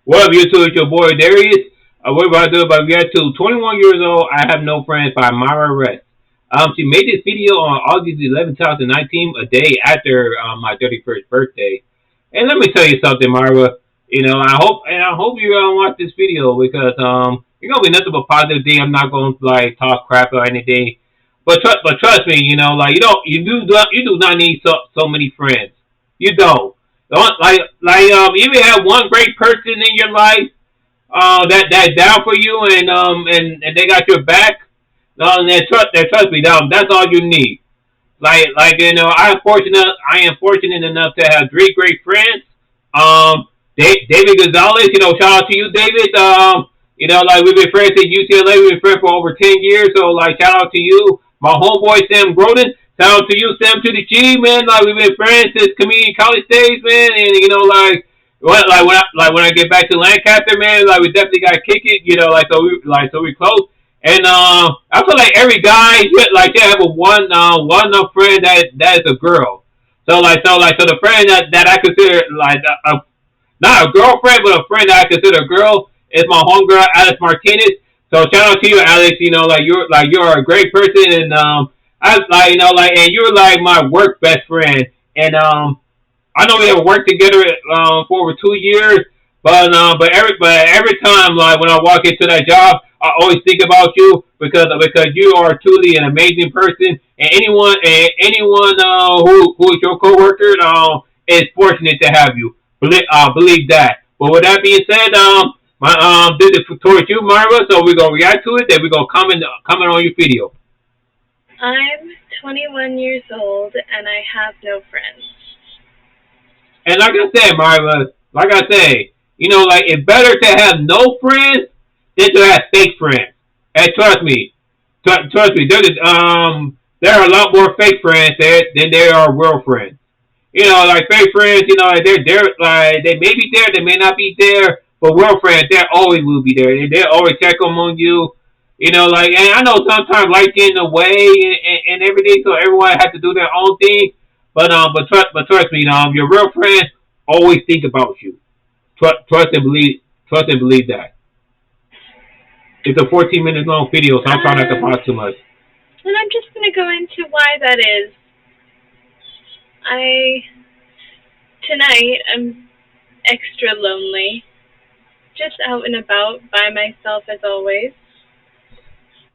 What up, YouTube? It's your boy Darius. What about to do about react to 21 years old? I have no friends by Myra West. She made this video on August 11th, 2019, a day after my 31st birthday. And let me tell you something, Myra. I hope you watch this video because it's gonna be nothing but positive thing. I'm not gonna like talk crap or anything. But trust me, you do not need so many friends. You don't. Don't you even have one great person in your life that down for you and they got your back. Trust me, that's all you need. I am fortunate enough to have three great friends. David Gonzalez, shout out to you, David. We've been friends at UCLA. We've been friends for over 10 years. So shout out to you, my homeboy Sam Groden. Shout out to you, Sam to the G, man. We've been friends since community college days, man. And when I get back to Lancaster, man, we definitely gotta kick it. So we close. And I feel like every guy they have a one friend that is a girl. So the friend that I consider not a girlfriend but a friend that I consider a girl is my homegirl Alex Martinez. So shout out to you, Alex. You're a great person, and and you're like my work best friend. And I know we have worked together for over 2 years, but every time when I walk into that job, I always think about you because you are truly an amazing person, and anyone who is your coworker is fortunate to have you. Believe that. But with that being said, this is towards you, Myra. So we're gonna react to it. Then we're gonna comment on your video. I'm 21 years old and I have no friends. And like I said, Myra, it's better to have no friends than to have fake friends. And trust me, there are a lot more fake friends there than there are real friends. Fake friends, they may be there, they may not be there, but real friends, they always will be there. They always check on you. And I know sometimes life gets in the way and everything, so everyone has to do their own thing. Trust me, your real friends always think about you. Trust and believe that. It's a 14 minutes long video, so I'm trying not to pause too much. And I'm just going to go into why that is. Tonight, I'm extra lonely. Just out and about by myself as always.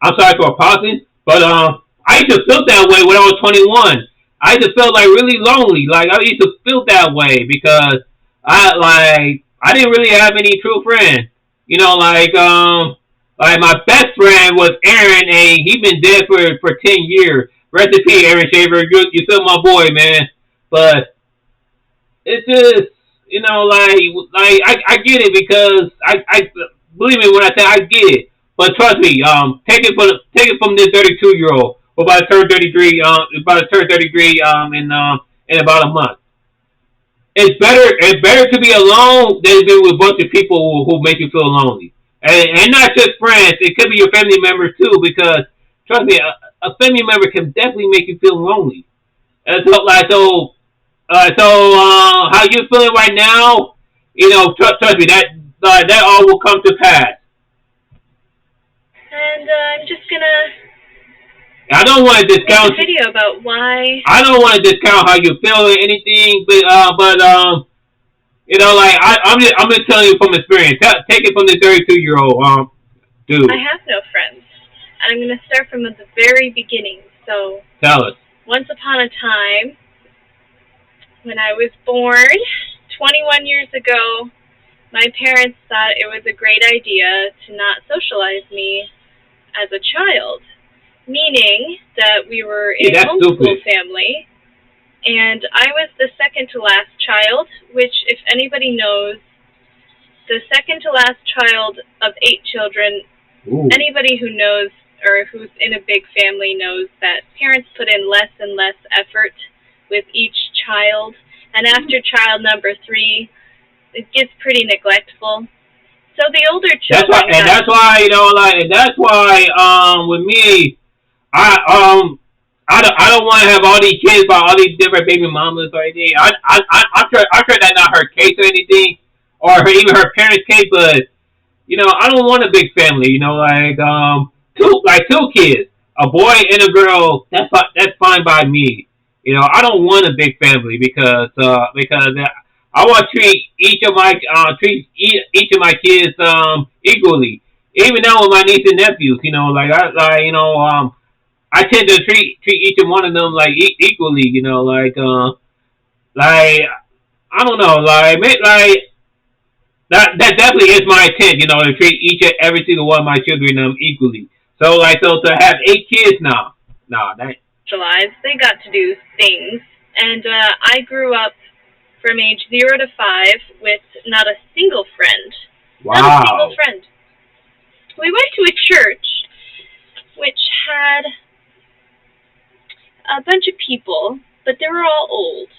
I'm sorry for pausing, but I used to feel that way when I was 21. I used to feel really lonely. I used to feel that way because I didn't really have any true friends. My best friend was Aaron, and he been dead for 10 years. Rest in peace, Aaron Shaver. You still my boy, man. But it's just I get it because I believe me when I say I get it. But trust me, take it from this 32-year-old. About to turn 33. In about a month. It's better to be alone than to be with a bunch of people who make you feel lonely. And not just friends. It could be your family members too. Because trust me, a family member can definitely make you feel lonely. And so how you feeling right now? Trust me, that all will come to pass. And I'm just gonna. I don't want to discount make a video about why. I don't want to discount how you feel or anything, I'm just telling you from experience. Take it from the 32-year-old dude. I have no friends, and I'm gonna start from the very beginning. So tell us. Once upon a time, when I was born, 21 years ago, my parents thought it was a great idea to not socialize me as a child, meaning that we were in a homeschool family, and I was the second to last child, which, if anybody knows, the second to last child of 8 children, anybody who knows or who's in a big family knows that parents put in less and less effort with each child, and after child number 3, it gets pretty neglectful. So the older children. That's why with me, I don't want to have all these kids by all these different baby mamas or anything. I try that not her case or anything, or even her parents came. But I don't want a big family. Two kids, a boy and a girl. That's fine by me. I don't want a big family because I want to treat each of my kids equally. Even now with my nieces and nephews, I tend to treat each and one of them like equally. Like I don't know, that definitely is my intent. To treat each and every single one of my children equally. So to have 8 kids now, nah, that Socialize. They got to do things. And I grew up from age 0 to 5 with not a single friend. Not a single wow. friend. We went to a church which had a bunch of people, but they were all old.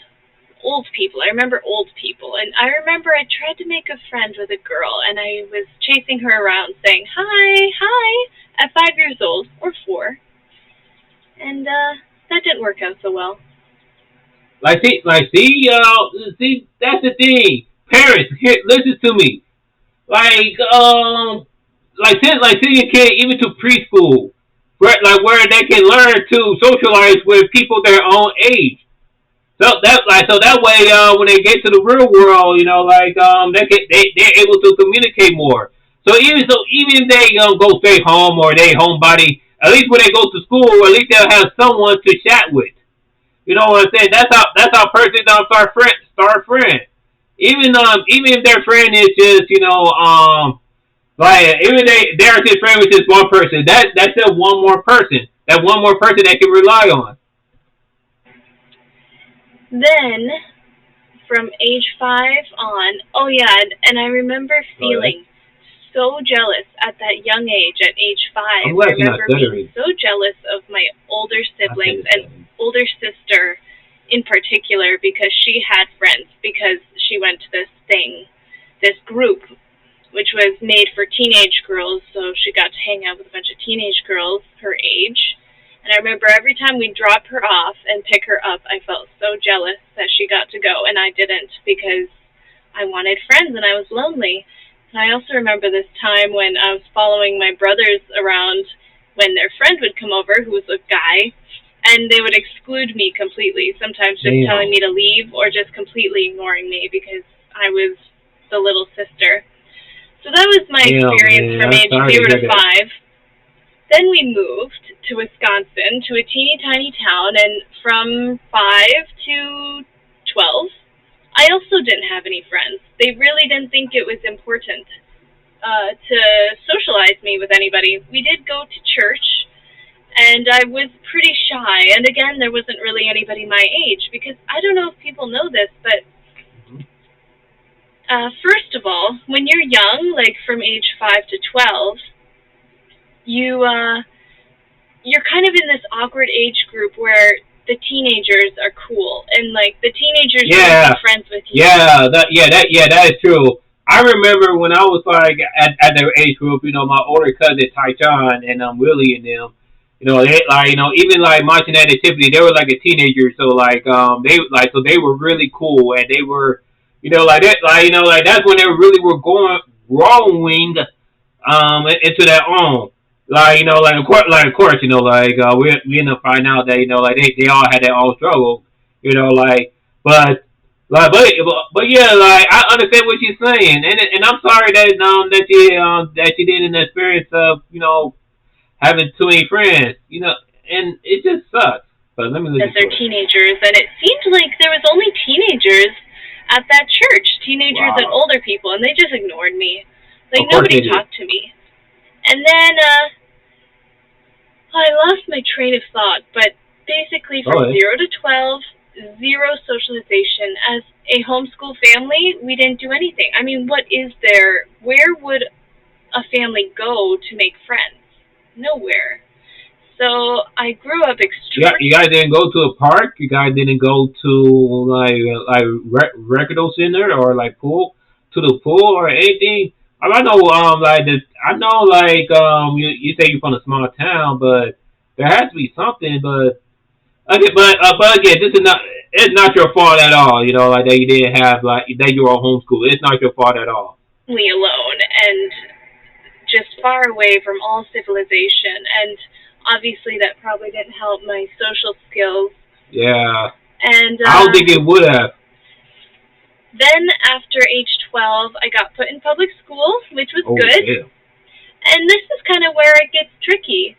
Old people. I remember old people. And I remember I tried to make a friend with a girl, and I was chasing her around saying, hi, hi, at 5 years old, or 4. And that didn't work out so well. See, that's the thing. Parents, here, listen to me. Like, send your kid even to preschool, where they can learn to socialize with people their own age. So that way, when they get to the real world, they're able to communicate more. So even if they go stay home or they homebody, at least when they go to school, at least they'll have someone to chat with. You know what I'm saying? That's how person start friends. Even if their friend is just even they're just friend with just one person, that's still one more person. That one more person they can rely on. Then, from age 5 on, oh yeah, and I remember Go ahead. feeling so jealous at that young age, at age 5. I'm I glad you're not remember being stuttering. so jealous of my older I said siblings it and stuttering. older sister in particular because she had friends, because she went to this group, which was made for teenage girls, so she got to hang out with a bunch of teenage girls her age. And I remember every time we'd drop her off and pick her up, I felt so jealous that she got to go and I didn't, because I wanted friends and I was lonely. And I also remember this time when I was following my brothers around when their friend would come over, who was a guy, and they would exclude me completely, sometimes just telling Damn. me to leave or just completely ignoring me because I was the little sister. So that was my Damn, experience man. from I'm age sorry to 0 hear to that. 5. Then we moved to Wisconsin, to a teeny tiny town, and from 5 to 12, I also didn't have any friends. They really didn't think it was important to socialize me with anybody. We did go to church, and I was pretty shy. And again, there wasn't really anybody my age, because I don't know if people know this, but Mhm. first of all, when you're young, like from age 5 to 12, you you're kind of in this awkward age group where the teenagers are cool and like the teenagers want to be Yeah, friends with you. that is true. I remember when I was at their age group, my older cousin Tychon and Willie and them, they even like Martinette and Tiffany, they were like a teenager, so they were really cool and they were, like that, that's when they really were growing into their own. Of course, we end up finding out that they all had their own struggles, but but yeah, I understand what you're saying, and I'm sorry that you didn't experience of having too many friends, and it just sucks. But let me As listen they're to it. teenagers, and it seemed like there was only teenagers at that church, teenagers and Wow, older people, and they just ignored me. Like of course nobody they did. talked to me. And then I lost my train of thought, but basically Go from ahead. 0 to 12, zero socialization. As a homeschool family, we didn't do anything. I mean, what is there? Where would a family go to make friends? Nowhere. So I grew up You guys didn't go to a park. You guys didn't go to recreational center or to the pool or anything. I know I know you say you're from a small town, but there has to be something. But Okay, but again, this is not. It's not your fault at all. You know, like that you didn't have like that you were homeschooled. It's not your fault at all. Alone and just far away from all civilization. And obviously, that probably didn't help my social skills. Yeah, And I don't think it would have. then, after age 12, I got put in public school, which was Oh good. yeah. And this is kind of where it gets tricky.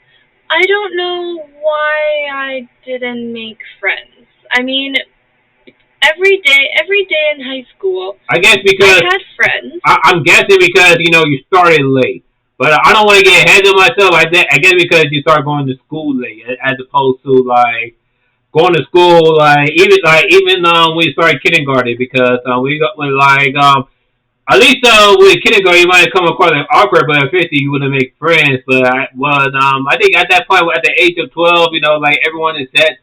I don't know why I didn't make friends. I mean, every day in high school, I guess I because had friends. I'm guessing because you know you started late. But I don't want to get ahead of myself. I guess because you start going to school late, as opposed to like going to school even when you started kindergarten because we got when like at least with kindergarten you might come across like awkward, but at 50 you wouldn't make friends. But I think at that point at the age of 12, you know, like everyone said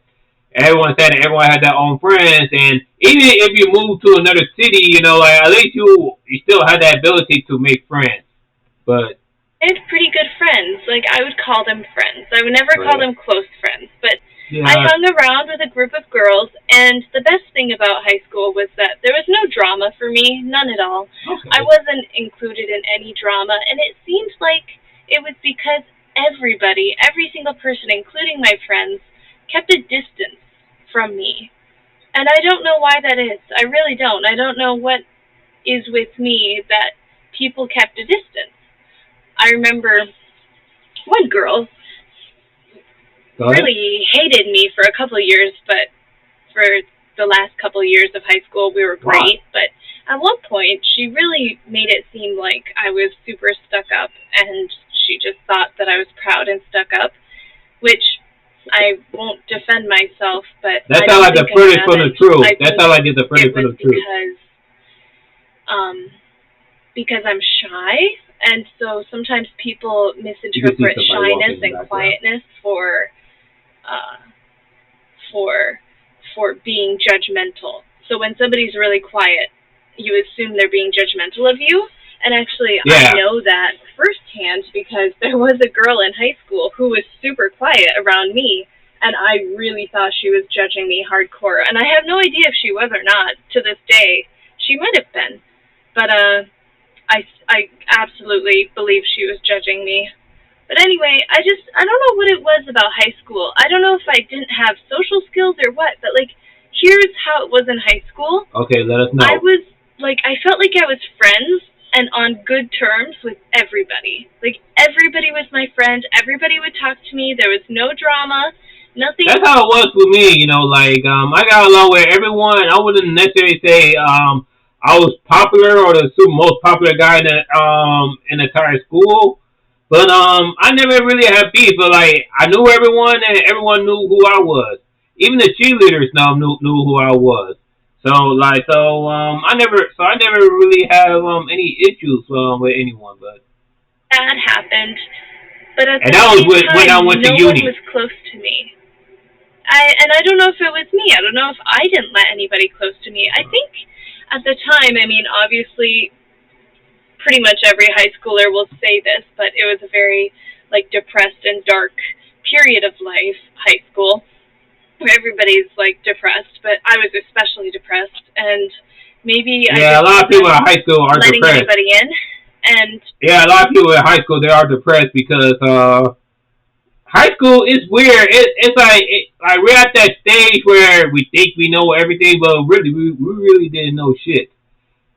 that everyone had their own friends, and even if you move to another city, you know, like at least you still have that ability to make friends. But I had pretty good friends. Like, I would call them friends. I would never call them close friends. But I yeah, hung around with a group of girls, and the best thing about high school was that there was no drama for me, none at all. I okay, wasn't included in any drama, and it seemed like it was because everybody, every single person, including my friends, kept a distance from me. And I don't know why that is. I really don't. I don't know what is with me that people kept a distance. I remember one girl go ahead. really hated me for a couple of years, but for the last couple of years of high school, we were Why? great. But at one point, she really made it seem like I was super stuck up, and she just thought that I was proud and stuck up, which I won't defend myself, but That I sounds don't like the think I furthest from the haven't. truth. I That think sounds like it's the it furthest from was the truth. um, because I'm shy, and so sometimes people You can see misinterpret somebody walking shyness in the and background. quietness uh, for being judgmental. So when somebody's really quiet, you assume they're being judgmental of you. And actually, I Yeah, know that firsthand because there was a girl in high school who was super quiet around me, and I really thought she was judging me hardcore. And I have no idea if she was or not to this day. She might have been, but I absolutely believe she was judging me. But anyway, I don't know what it was about high school. I don't know if I didn't have social skills or what, but like, here's how it was in high school. okay, let us I know. was like, I felt like I was friends and on good terms with everybody. Like, everybody was my friend. Everybody would talk to me. There was no drama, That's nothing. how it was for me, you know, like I got along with everyone. I wouldn't necessarily say I was popular or the most popular guy in the entire school. But I never really had beef, but like I knew everyone and everyone knew who I was. Even the cheerleaders now knew who I was. I never really have any issues with anyone, but That happened. But at and the that was same when I time, went to no one was uni. close to me. I don't know if it was me. I don't know if I didn't let anybody close to me. I think at the time, I mean, obviously, pretty much every high schooler will say this, but it was a very like depressed and dark period of life, high school, where everybody's like depressed, but I was especially depressed, and maybe I Yeah, a just lot of people wasn't in high school are letting depressed. anybody in, and Yeah, a lot of people in high school they are depressed because high school is weird. Like we're at that stage where we think we know everything, but really we really didn't know shit.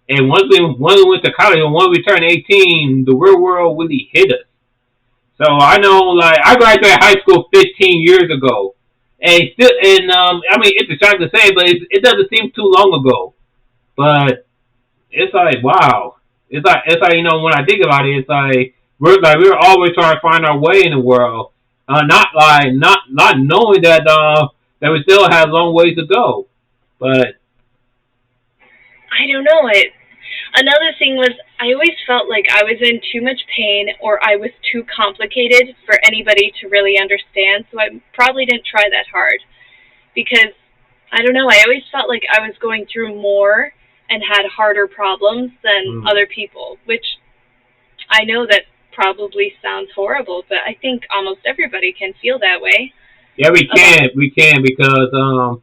And once we went to college and once we turned 18, the real world really hit us. So I know, like I graduated high school 15 years ago, and still, and I mean it's a shock to say, but it doesn't seem too long ago. But it's like wow, it's like you know when I think about it, it's like we're always trying to find our way in the world, not knowing that we still have long ways to go. But I don't know it. Another thing was I always felt like I was in too much pain or I was too complicated for anybody to really understand, so I probably didn't try that hard because I don't know, I always felt like I was going through more and had harder problems than mm, other people, which I know that probably sounds horrible, but I think almost everybody can feel that way. Yeah, about. we can because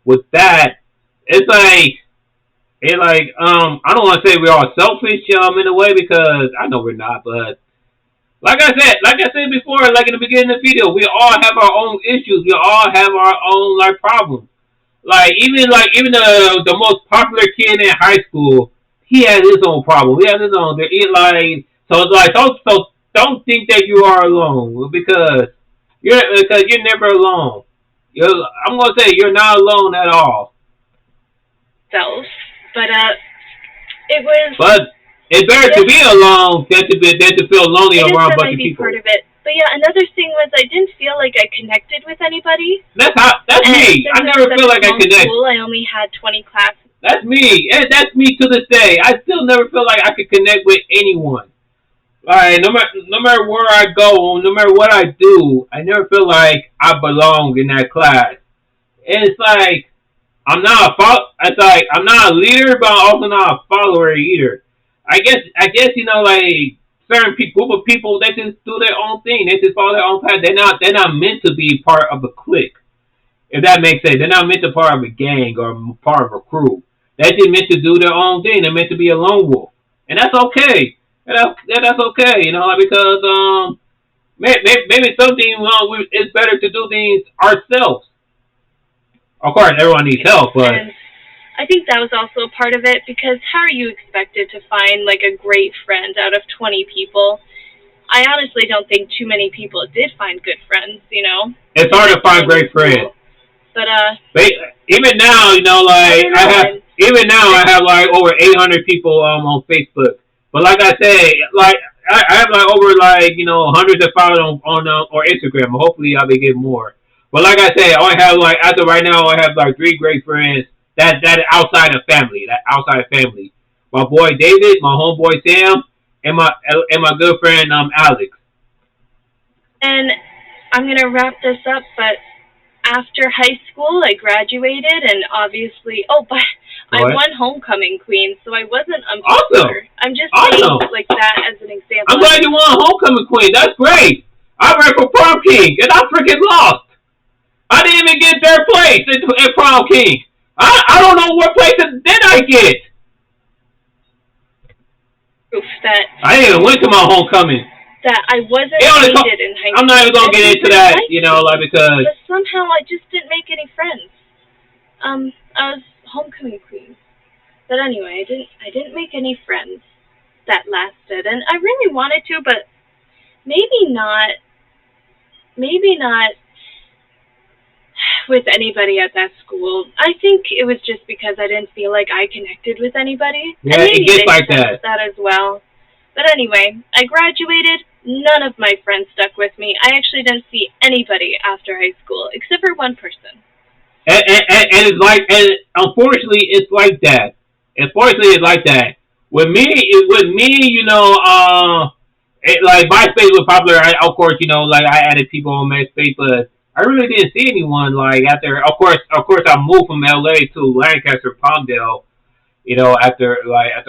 with that, it's like I don't want to say we're all selfish in a way because I know we're not, but like I said before, like in the beginning of the video, we all have our own issues. We all have our own like problems. Even the most popular kid in high school, he has his own problem. He has his own. So it's like don't think that you are alone because you're never alone. I'm gonna say you're not alone at all. Self, but it was. But it's better to Yes, be alone than to feel lonely I guess around a that bunch might of be part people. of it. But yeah, another thing was I didn't feel like I connected with anybody. That's And me. since I it was never such feel a like I small connect. school, I only had 20 classes. That's me. And that's me to this day. I still never feel like I could connect with anyone. Like no matter where I go, no matter what I do, I never feel like I belong in that class. And it's like it's like I'm not a leader, but I'm also not a follower either. I guess like certain group of people they just do their own thing. They just follow their own path. They're not meant to be part of a clique. If that makes sense, they're not meant to be part of a gang or part of a crew. They're just meant to do their own thing. They're meant to be a lone wolf, and that's okay. That's okay. Like because maybe something it's better to do things ourselves. Of course, everyone needs help, but And I think that was also a part of it because how are you expected to find like a great friend out of 20 people? I honestly don't think too many people did find good friends, it's hard to find great friends. school. But But even now, I like don't know. even now I have like over 800 people on Facebook. But like I say, like I have like over like hundreds of followers on or Instagram. Hopefully I'll be getting more. But like I say, I only have like as of right now I have like three great friends that outside of family. That outside of family. My boy David, my homeboy Sam, and my good friend Alex. and I'm going to wrap this up, but after high school, I graduated, and obviously, but I Go ahead. won homecoming queen, so I wasn't Awesome, unpopular. I'm just saying awesome. like that as an I'm example. glad you won homecoming queen. That's great. I ran for prom king and I freaking lost. I didn't even get third place in prom king. I don't know what place did I get. Proof that I didn't even went to my homecoming. I wasn't It only hated in high I'm school. not even gonna And get into people that, liked me, like because but somehow I just didn't make any friends. I was homecoming queen, but anyway, I didn't make any friends that lasted, and I really wanted to, but maybe not. Maybe not with anybody at that school. I think it was just because I didn't feel like I connected with anybody. yeah, And it maybe gets they like sensed that. that as well. But anyway, I graduated. None of my friends stuck with me. I actually didn't see anybody after high school, except for one person. And it's like and unfortunately it's like that. Unfortunately it's like that. With me, like MySpace was popular. Of course, like I added people on MySpace, but I really didn't see anyone like after. Of course, I moved from LA to Lancaster, Palmdale. After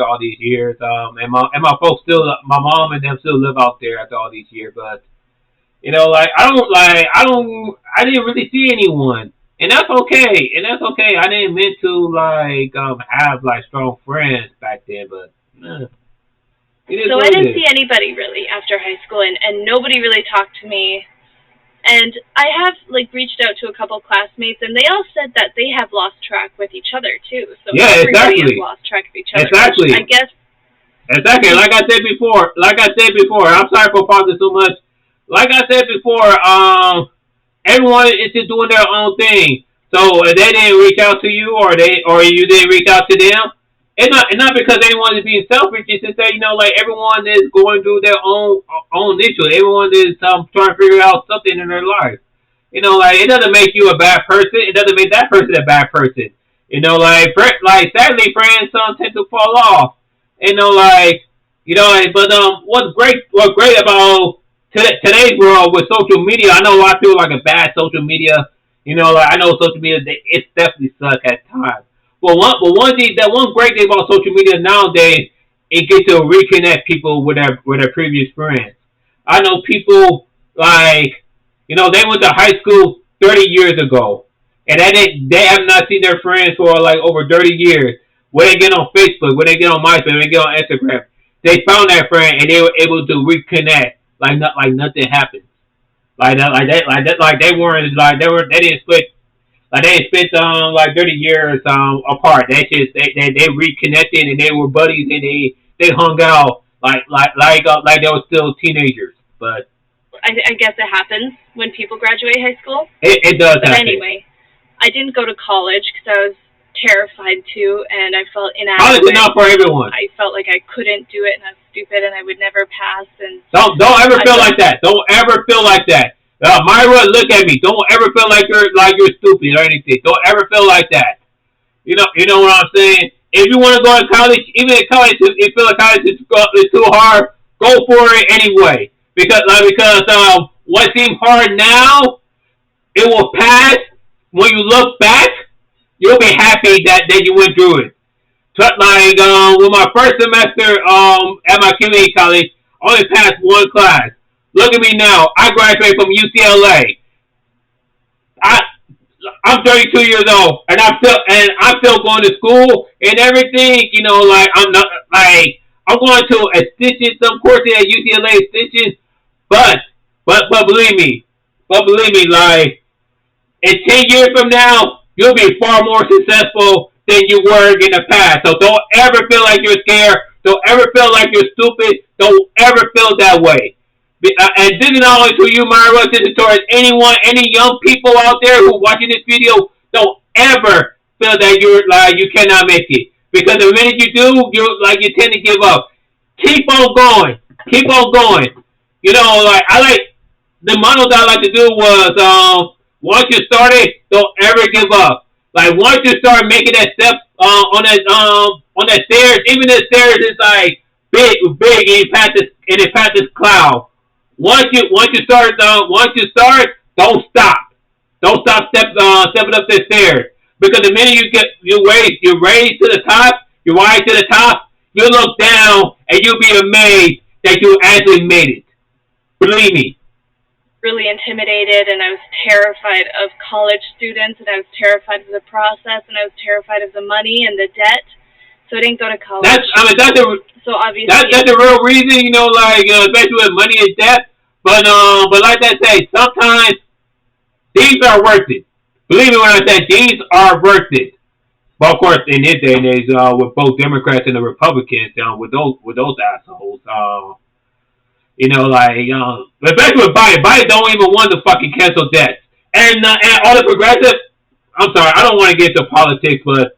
all these years, and my folks still, my mom and them still live out there after all these years. But I didn't really see anyone, and that's okay. I didn't mean to have like strong friends back then, but it is So I what it didn't is. see anybody really after high school, and nobody really talked to me. And I have like reached out to a couple classmates, and they all said that they have lost track with each other too. So Yeah, everybody has exactly, lost track of each other. exactly, I guess. exactly. Like I said before, I'm sorry for pausing so much. Like I said before, everyone is just doing their own thing. So if they didn't reach out to you, or you didn't reach out to them, it's not because anyone is being selfish. It's just that like everyone is going through their own issue. Everyone is trying to figure out something in their life. Like it doesn't make you a bad person. It doesn't make that person a bad person. Sadly, friends tend to fall off. But what's great about today's world with social media? I know a lot of people like a bad social media. I know social media it's definitely suck at times. But one great thing about social media nowadays, it gets to reconnect people with their previous friends. I know people they went to high school. 30 years ago, and they have not seen their friends for like over 30 years. When they get on Facebook, when they get on MySpace, when they get on Instagram, they found that friend and they were able to reconnect like nothing happened. Like they weren't like they didn't split like they spent like 30 years apart. They reconnected and they were buddies and they hung out like they were still teenagers. But I guess it happens when people graduate high school. it does But happen. anyway, I didn't go to college because I was terrified to, and I felt College is inadequate. not for everyone. I felt like I couldn't do it, and I was stupid, and I would never pass. And Don't ever I feel thought, like that. Don't ever feel like that. Myra, look at me. Don't ever feel like you're stupid or anything. Don't ever feel like that. You know what I'm saying? If you want to go to college, even if college, if you feel like college is too hard, go for it anyway. Because what seems hard now, it will pass. When you look back, you'll be happy that you went through it. Like with my first semester at my community college, I only passed one class. Look at me now. I graduated from UCLA. I'm 32 years old, and I'm still going to school and everything. You know, like I'm not like I'm going to extension, some courses at UCLA extension, but believe me, like in 10 years from now, you'll be far more successful than you were in the past. So don't ever feel like you're scared. Don't ever feel like you're stupid. Don't ever feel that way. And this is not only to you, Myra, this is towards anyone, any young people out there who are watching this video. Don't ever feel that you cannot make it. Because the minute you do, you tend to give up. Keep on going. Keep on going. You know, the motto that I like to do was once you started, don't ever give up. Like once you start making that step on that stairs, even the stairs is like big, and it passes cloud. Once you start, don't stop. Don't stop stepping up the stairs. Because the minute you're raised to the top, you rise to the top, you look down and you'll be amazed that you actually made it. Believe me. really intimidated, and I was terrified of college students, and I was terrified of the process, and I was terrified of the money and the debt. So I didn't go to college. So obviously that's the real reason, especially with money and debt. But like I say, sometimes these are worth it. Believe me when I say these are worth it. But of course, in this day and age, with both Democrats and the Republicans, with those assholes, especially with Biden don't even want to fucking cancel debt, and all the progressives. I'm sorry, I don't want to get into politics, but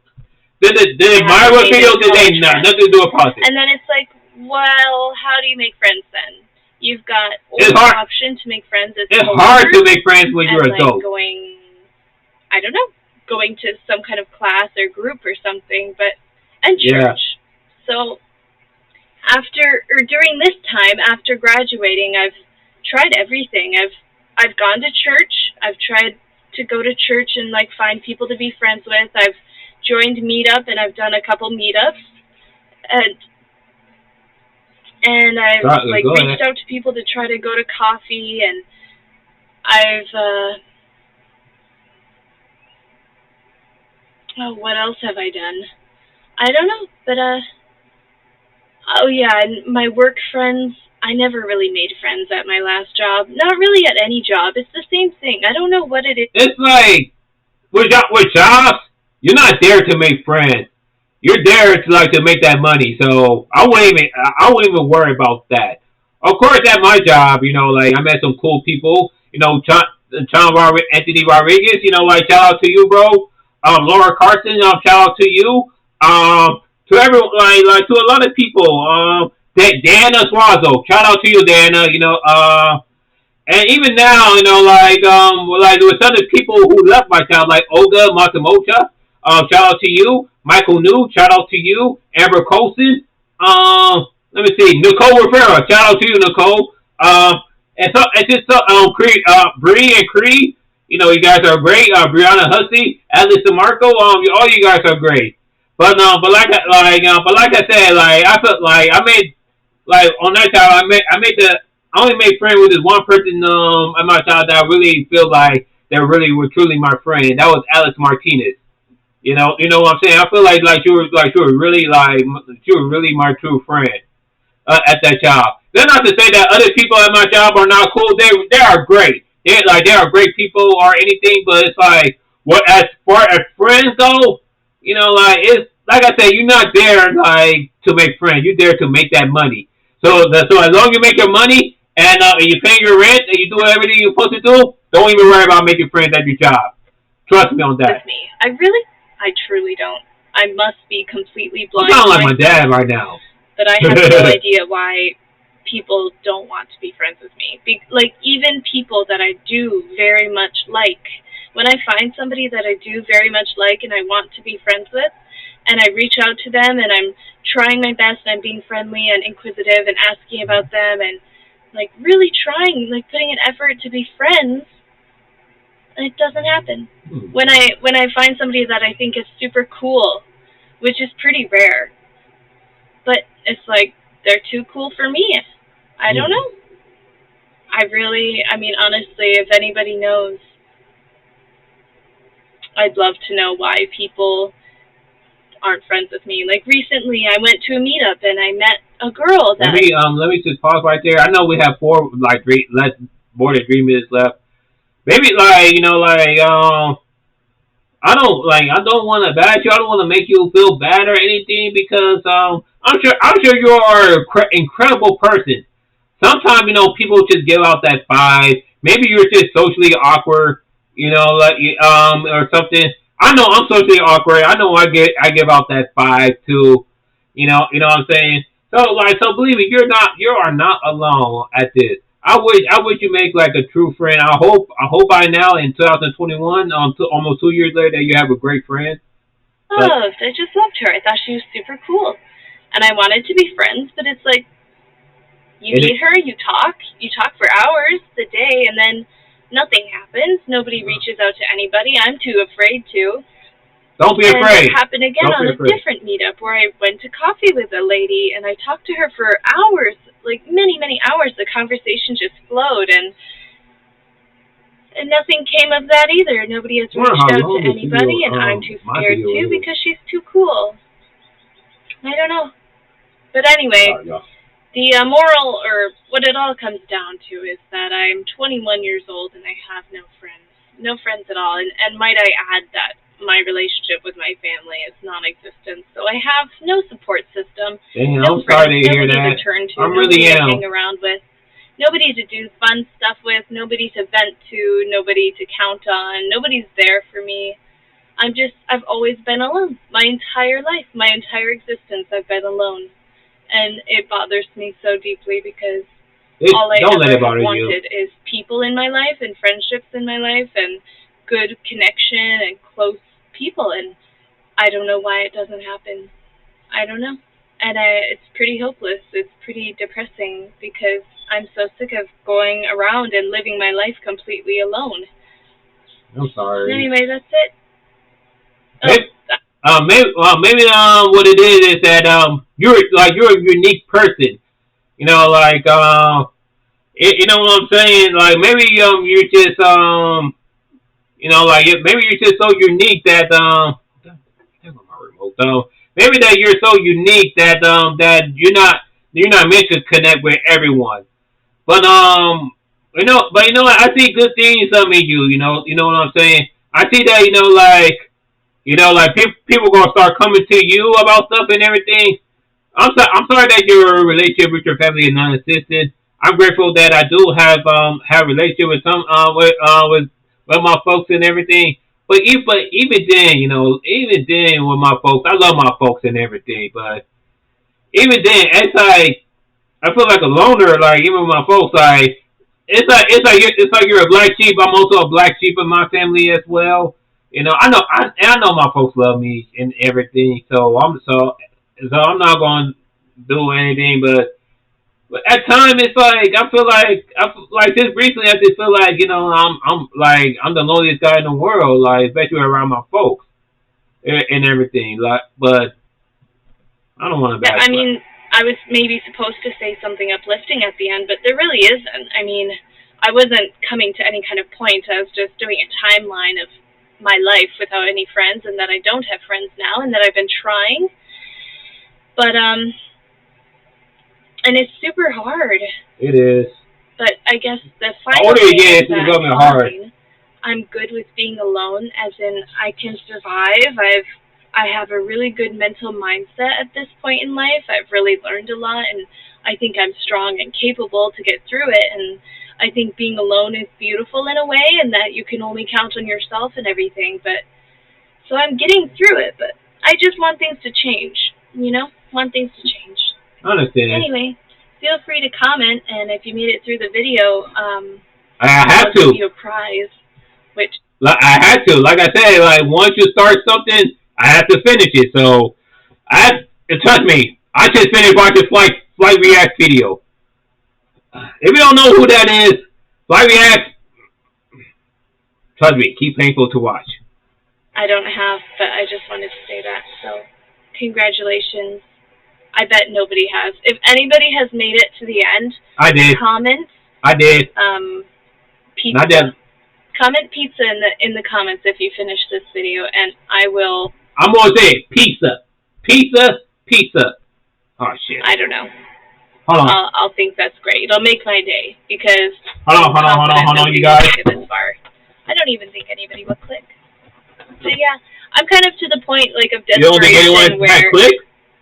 the Myra video today, nothing to do with politics. And then it's like, well, how do you make friends then? You've got the option to make friends as it's hard to make friends when you're an adult. Going to some kind of class or group or something, and church. Yeah. So during this time after graduating, I've tried everything. I've gone to church. I've tried to go to church and find people to be friends with. I've joined Meetup, and I've done a couple meetups, and I've reached out to people to try to go to coffee, and I've what else have I done? I don't know, but and my work friends, I never really made friends at my last job. Not really at any job. It's the same thing. I don't know what it is. It's like with jobs, you're not there to make friends. You're there to make that money. So I wouldn't even worry about that. Of course, at my job, I met some cool people. Anthony Rodriguez. Shout out to you, bro. Laura Carson. Shout out to you. To everyone, to a lot of people. Dana Suazo. Shout out to you, Dana. And even now, with other people who left my job, like Olga Matamocha. Shout out to you. Michael New, shout out to you. Amber Colson. Let me see. Nicole Rivera, shout out to you, Nicole. Bree and Cree, you guys are great. Brianna Hussey, Alice DeMarco, all you guys are great. But like I said, I felt like I made on that job I only made friends with this one person at my job that I really feel like that really were truly my friend. That was Alex Martinez. You know what I'm saying. I feel like you were really my true friend at that job. That's not to say that other people at my job are not cool. They are great. They are great people or anything. But it's like what as far as friends go, it's like I said, you're not there like to make friends. You're there to make that money. So as long as you make your money and you pay your rent and you do everything you're supposed to do, don't even worry about making friends at your job. Trust me on that. With me, I truly don't. I must be completely You blind. sound like my dad right now. But I have no idea why people don't want to be friends with me. Like, even people that I do very much like. When I find somebody that I do very much like and I want to be friends with, and I reach out to them and I'm trying my best and I'm being friendly and inquisitive and asking about them and, like, really trying, like, putting an effort to be friends, it doesn't happen. When I find somebody that I think is super cool, which is pretty rare, but it's like they're too cool for me. I don't know. I mean, honestly, if anybody knows, I'd love to know why people aren't friends with me. Like, recently, I went to a meetup and I met a girl that. Let me just pause right there. I know we have more than 3 minutes left. Maybe I don't want to bash you. I don't want to make you feel bad or anything because I'm sure you are an incredible person. Sometimes people just give out that 5. Maybe you're just socially awkward, or something. I know I'm socially awkward. I know I give out that 5 too. You know what I'm saying. So believe me, you are not alone at this. I wish you make like a true friend. I hope by now in 2021, almost 2 years later, that you have a great friend. I just loved her. I thought she was super cool, and I wanted to be friends. But it's like you meet her, you talk for hours a day, and then nothing happens. Nobody reaches out to anybody. I'm too afraid to. Don't be afraid. It happened again on a different meetup where I went to coffee with a lady and I talked to her for hours, like many, many hours. The conversation just flowed and nothing came of that either. Nobody has reached out to anybody and I'm too scared too because she's too cool. I don't know. But anyway, the moral or what it all comes down to is that I'm 21 years old and I have no friends. No friends at all. And might I add that my relationship with my family is non-existent. So I have no support system. Damn, no I'm sorry to hear that. Nobody to turn to. Nobody to hang around with. Nobody to do fun stuff with. Nobody to vent to. Nobody to count on. Nobody's there for me. I've always been alone. My entire life, my entire existence, I've been alone. And it bothers me so deeply because all I ever wanted is people in my life and friendships in my life and good connection and close people, and I don't know why it doesn't happen. I don't know. And it's pretty hopeless. It's pretty depressing because I'm so sick of going around and living my life completely alone. I'm sorry. Anyway, that's it. Maybe what it is that you're a unique person. You know what I'm saying? Like maybe you're just maybe you're just so unique that maybe that you're so unique that that you're not meant to connect with everyone. But what? I see good things in you. You know what I'm saying? I see that people gonna start coming to you about stuff and everything. I'm sorry that your relationship with your family is non-existent. I'm grateful that I do have a relationship with with my folks and everything. But even then, even then with my folks, I love my folks and everything. But even then, it's like I feel like a loner. Like even with my folks, like it's like you're a black sheep. I'm also a black sheep in my family as well. I know my folks love me and everything. So I'm not going to do anything, but at times it's like I feel like just recently I just feel like I'm the loneliest guy in the world, like especially around my folks and everything. Like, but I don't want to. Yeah, I mean, I was maybe supposed to say something uplifting at the end, but there really isn't. I mean, I wasn't coming to any kind of point. I was just doing a timeline of my life without any friends, and that I don't have friends now, and that I've been trying. But and it's super hard. It is. But I guess the final older you thing get, is it's that becoming hard. I'm good with being alone, as in I can survive. I have a really good mental mindset at this point in life. I've really learned a lot, and I think I'm strong and capable to get through it. And I think being alone is beautiful in a way, and that you can only count on yourself and everything. But so I'm getting through it, but I just want things to change. Want things to change. I understand. Anyway, feel free to comment, and if you made it through the video, I have I'll to. give you a prize. Which I had to. Like I said, like once you start something, I have to finish it. So trust me, I just finished watching Flight React video. If you don't know who that is, Flight React, trust me, keep painful to watch. I don't have, but I just wanted to say that. So, congratulations. I bet nobody has. If anybody has made it to the end, I did. Comment. I did. Pizza. Not that. Comment pizza in the comments if you finish this video, and I will. I'm gonna say pizza. Oh shit. I don't know. Hold on. I'll think that's great. It'll make my day because. Hold on, you guys. This far. I don't even think anybody will click. So yeah, I'm kind of to the point like of desperation you don't think anyone where click?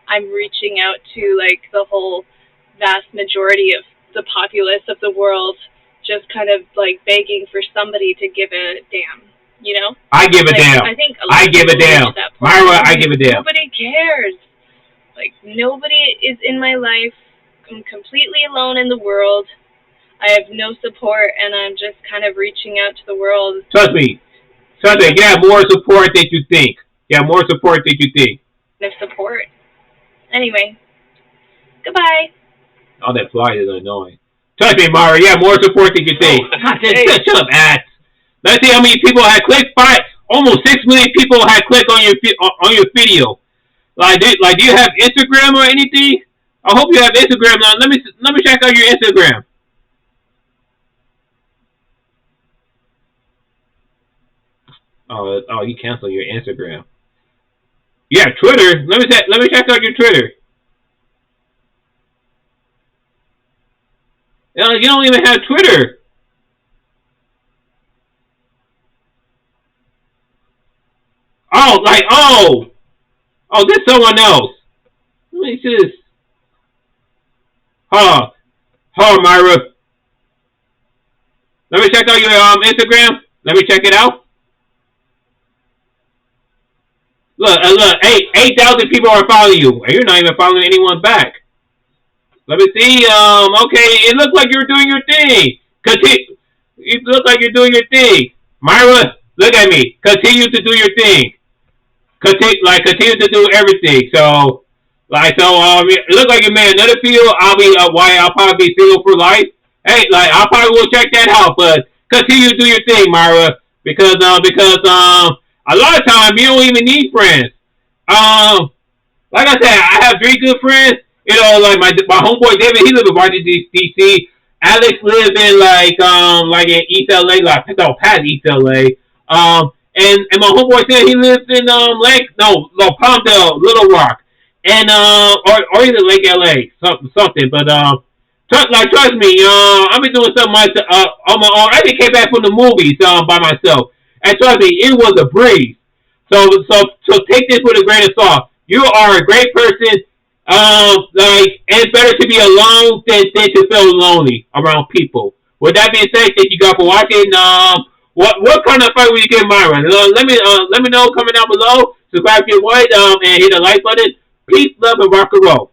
I'm reaching out to like the whole vast majority of the populace of the world, just kind of like begging for somebody to give a damn. I give a damn. I give a damn. Myra, I give a damn. Nobody cares. Like, nobody is in my life. I'm completely alone in the world. I have no support, and I'm just kind of reaching out to the world. Trust me. You have more support than you think. Of support. Anyway. Goodbye. All that fly is annoying. Trust me, Myra, you have more support than you think. Shut up, ass. Let's see how many people had clicked. Almost 6 million people had clicked on your video. Like, do you have Instagram or anything? I hope you have Instagram. Now, let me check out your Instagram. Oh, you canceled your Instagram. You have Twitter. Let me check out your Twitter. You don't even have Twitter. Oh, this someone else. Let me see this. Hold on, Myra. Let me check out your Instagram. Let me check it out. Look, 8,000 people are following you, and you're not even following anyone back. Let me see. Okay, it looks like you're doing your thing. It looks like you're doing your thing. Myra, look at me. Continue to do your thing. Continue to do everything. So, it looks like you made another video. I'll probably be single for life. Hey, I probably will check that out. But continue to do your thing, Myra, because a lot of times you don't even need friends. Like I said, I have 3 good friends. Like my homeboy David, he lives in Washington D.C. Alex lives in like in East LA, past East LA. And my homeboy said he lives in Palmdale, Little Rock, and or either Lake LA, something. But trust me, I've been doing something on my own. I just came back from the movies by myself, and trust me, it was a breeze. So take this with a grain of salt. You are a great person. And it's better to be alone than to feel lonely around people. With that being said, thank you guys for watching. What kind of fight will you give Myra? Let me know. Comment down below. Subscribe if you would, and hit the like button. Peace, love, and rock and roll.